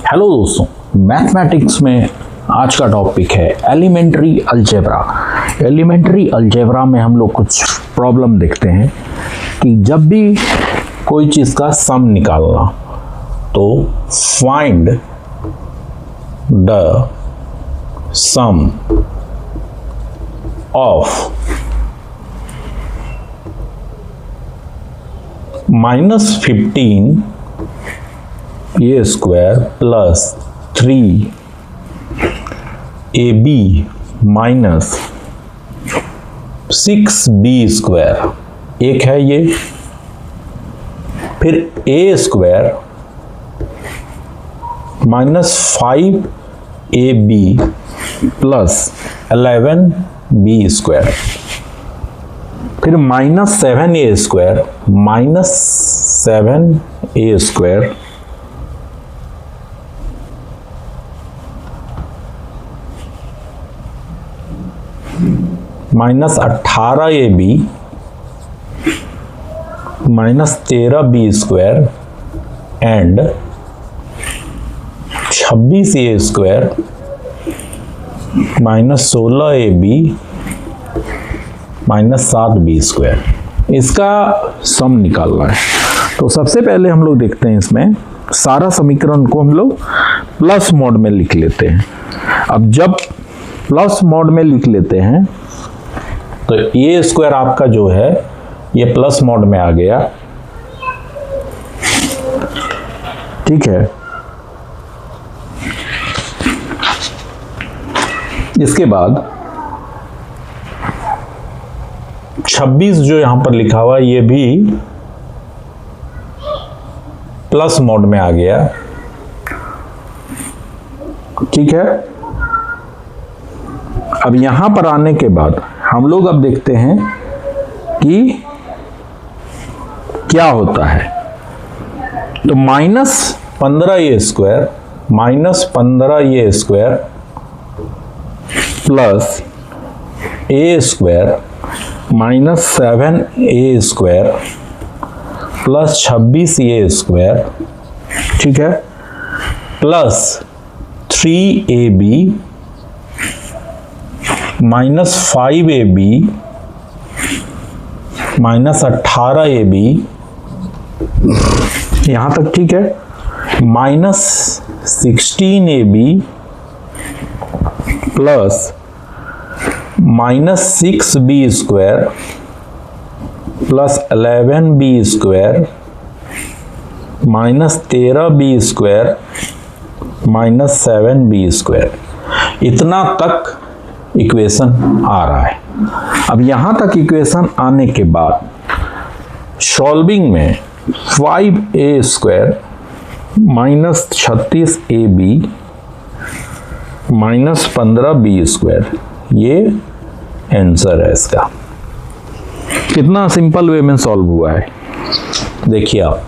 Hello दोस्तों, mathematics में आज का टॉपिक है एलिमेंट्री अलजेब्रा। एलिमेंट्री अलजेब्रा में हम लोग कुछ प्रॉब्लम देखते हैं कि जब भी कोई चीज़ का सम निकालना तो find the sum of -15 a square plus 3ab minus 6b square एक है ये। फिर ए square -5ab plus 11b square. फिर -7a square -7a square -18ab -13b square and 26a square -16ab -7b square. इसका सम निकालना है। तो सबसे पहले हम लोग देखते हैं, इसमें सारा समीकरण को हम लोग प्लस मोड में लिख लेते हैं। अब जब प्लस मोड में लिख लेते हैं तो ए स्क्वायर आपका जो है ये प्लस मोड में आ गया, ठीक है। इसके बाद 26 जो यहां पर लिखा हुआ ये भी प्लस मोड में आ गया, ठीक है। अब यहां पर आने के बाद हम लोग अब देखते हैं कि क्या होता है। तो -15a square -15a square plus a square -7a square plus 26a square, ठीक है, प्लस 3ab -5ab -18ab यहां तक, ठीक है, -16ab plus -6b square plus 11b square -13b square -7b square. इतना तक इक्वेशन आ रहा है। अब यहां तक इक्वेशन आने के बाद सॉल्विंग में 5a square -36ab -15b square ये आंसर है इसका। कितना सिंपल वे में सॉल्व हुआ है देखिए आप।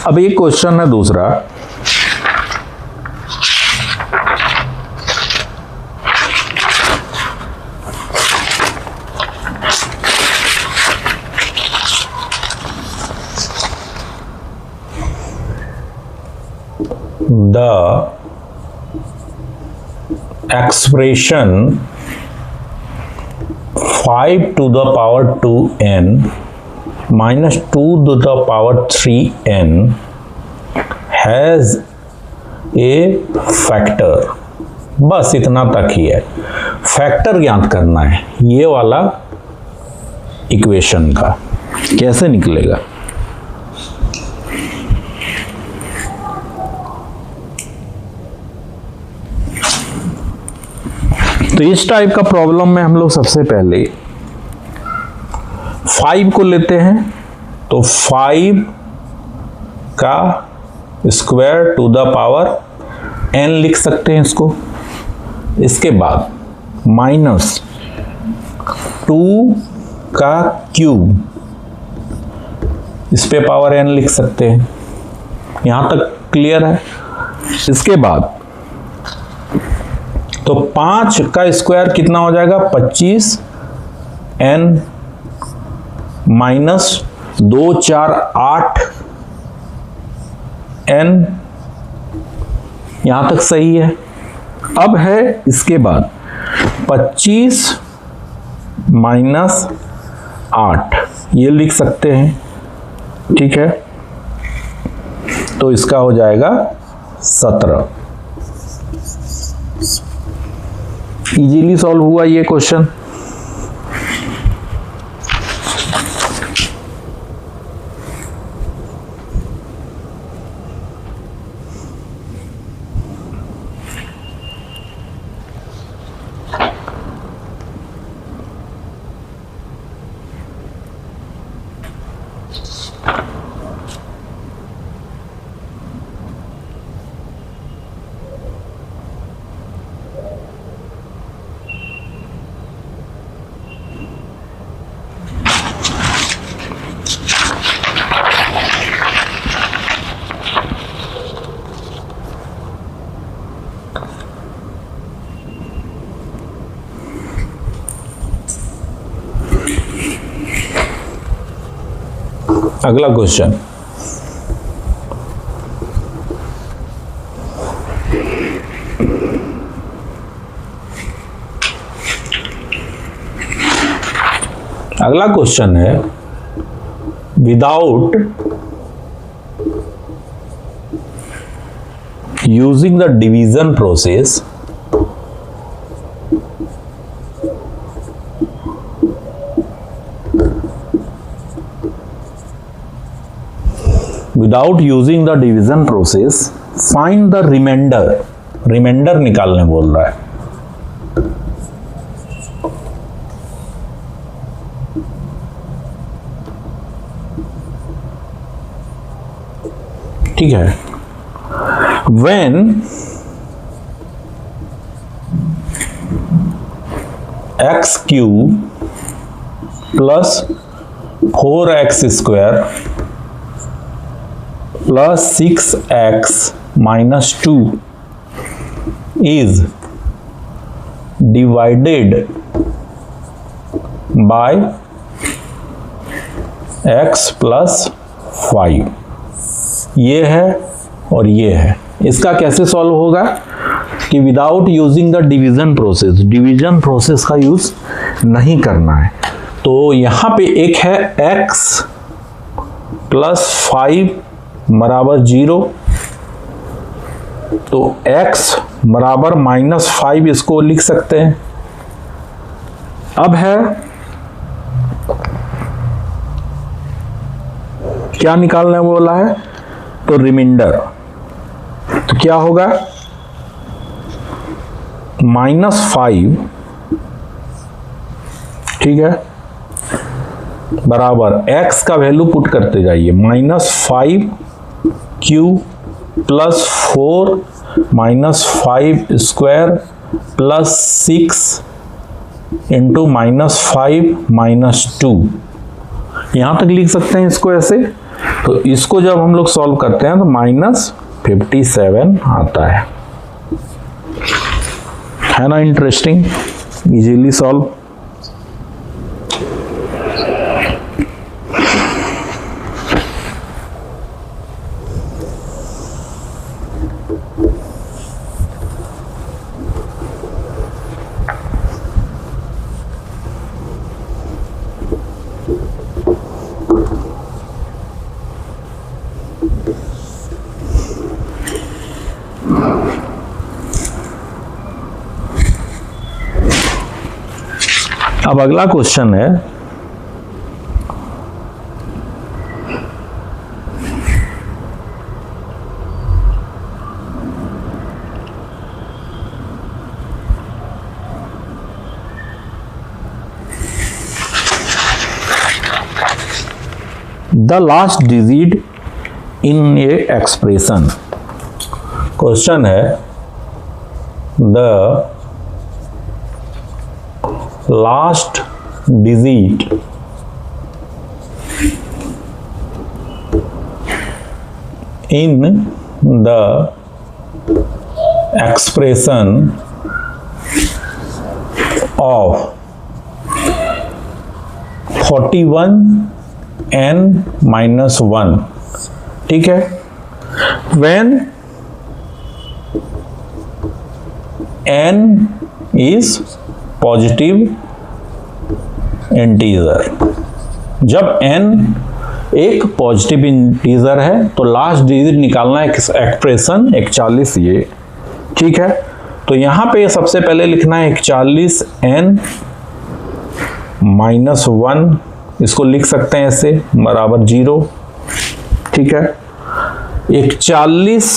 अब एक क्वेश्चन है दूसरा, the expression 5 to the power 2n -2 to the power 3n has a factor। बस इतना तक ही है। फैक्टर ज्ञात करना है ये वाला इक्वेशन का। कैसे निकलेगा? तो इस टाइप का प्रॉब्लम में हम लोग सबसे पहले 5 को लेते हैं, तो 5 का square to the power n लिख सकते हैं इसको। इसके बाद माइनस 2 का क्यूब, इस पे पावर n लिख सकते हैं। यहां तक क्लियर है। इसके बाद तो 5 का स्क्वायर कितना हो जाएगा, 25 n माइनस 2 4 8 n। यहां तक सही है। अब है इसके बाद 25 माइनस 8, ये लिख सकते हैं, ठीक है। तो इसका हो जाएगा 17। इजीली सॉल्व हुआ ये क्वेश्चन। अगला क्वेश्चन, अगला क्वेश्चन है without using the division process without using the division process find the remainder. Remainder निकालने बोल रहा है। ठीक है। when x cube plus 4x square plus 6x minus 2 is divided by x plus 5, ये है और ये है। इसका कैसे सॉल्व होगा कि without using the division process, division process का यूज नहीं करना है। तो यहां पे एक है x प्लस 5 बराबर 0, तो x बराबर माइनस 5 इसको लिख सकते हैं। अब है क्या निकालने बोला है, तो रिमाइंडर। तो क्या होगा, -5, ठीक है, बराबर x का वैल्यू पुट करते जाइए, -5 Q plus 4 -5 square plus 6 into -5 -2। यहां तक लिख सकते हैं इसको ऐसे। तो इसको जब हम लोग सॉल्व करते हैं तो -57 आता है ना। Interesting, easily solve. अब अगला क्वेश्चन है the last digit in a expression. Question है the last digit in the expression of 41n minus 1, ठीक है। when n is positive integer, जब n एक पॉजिटिव इंटीजर है तो लास्ट डिजिट निकालना है एक्सप्रेशन 41 ये, ठीक है। तो यहां पे सबसे पहले लिखना है 41n माइनस 1, इसको लिख सकते हैं ऐसे बराबर 0, ठीक है। 41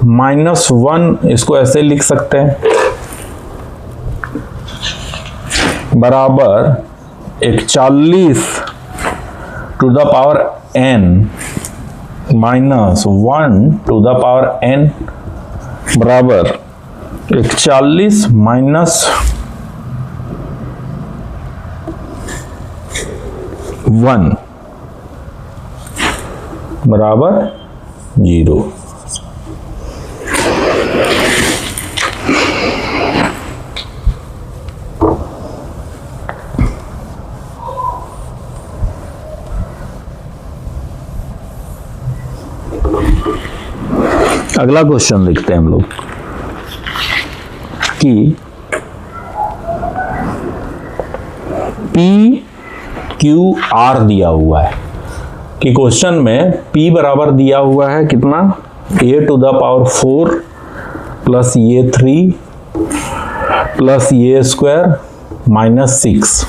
माइनस 1 इसको ऐसे लिख सकते हैं बराबर 41 to the power n minus 1 to the power n बराबर 41 माइनस 1 बराबर 0। अगला क्वेश्चन लिखते हैं हम लोग कि पी क्यू आर दिया हुआ है, कि क्वेश्चन में P बराबर दिया हुआ है कितना, a to the power 4 plus ये 3 प्लस ये स्क्वायर माइनस 6।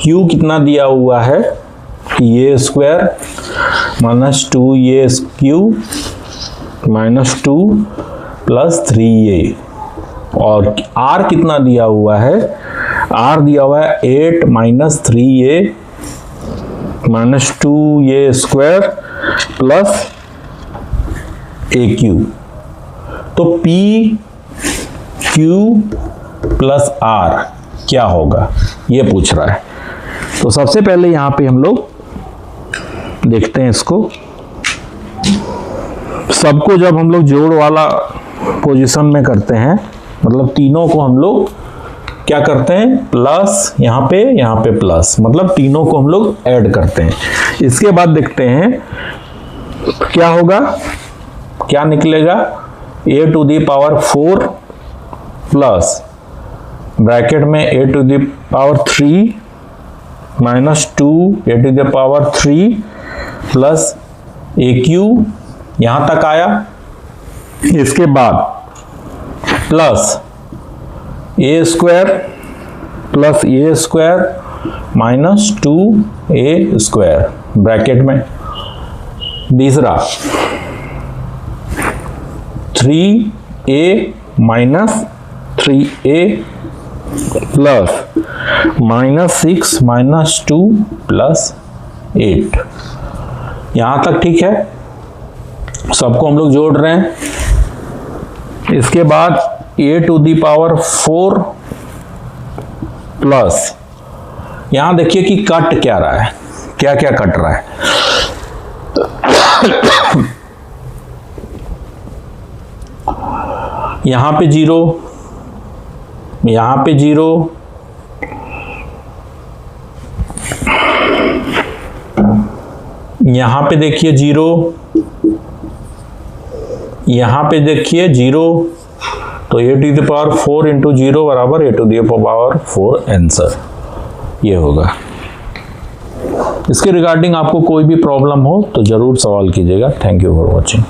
Q कितना दिया हुआ है, ये स्क्वायर माइनस 2 ये क्यू माइनस 2 प्लस 3 ये, और R कितना दिया हुआ है, R दिया हुआ है 8 माइनस 3 ये माइनस 2 ये स्क्वायर प्लस ए क्यू। तो P Q प्लस R क्या होगा ये पूछ रहा है। तो सबसे पहले यहां पे हम लोग देखते हैं इसको, सबको जब हम लोग जोड़ वाला पोजीशन में करते हैं, मतलब तीनों को हम लोग क्या करते हैं, प्लस यहाँ पे प्लस, मतलब तीनों को हम लोग ऐड करते हैं। इसके बाद देखते हैं क्या होगा, क्या निकलेगा, a to the power 4 plus bracket में a to the power 3 minus 2 a to the power 3 plus a q, यहां तक आया। इसके बाद plus a square plus a square minus 2a square bracket में, तीसरा 3a minus 3a plus minus 6 minus 2 plus 8। यहां तक ठीक है, सबको हम लोग जोड़ रहे हैं। इसके बाद a to the power 4 plus, यहां देखिए कि कट क्या रहा है, क्या क्या कट रहा है। यहां पे 0, यहां पे 0, यहां पे देखिए 0, यहां पे देखिए 0, तो a to the power 4 into 0 बराबर a to the power 4 answer ये होगा। इसके रिगार्डिंग आपको कोई भी प्रॉब्लम हो तो जरूर सवाल कीजिएगा। Thank you for watching.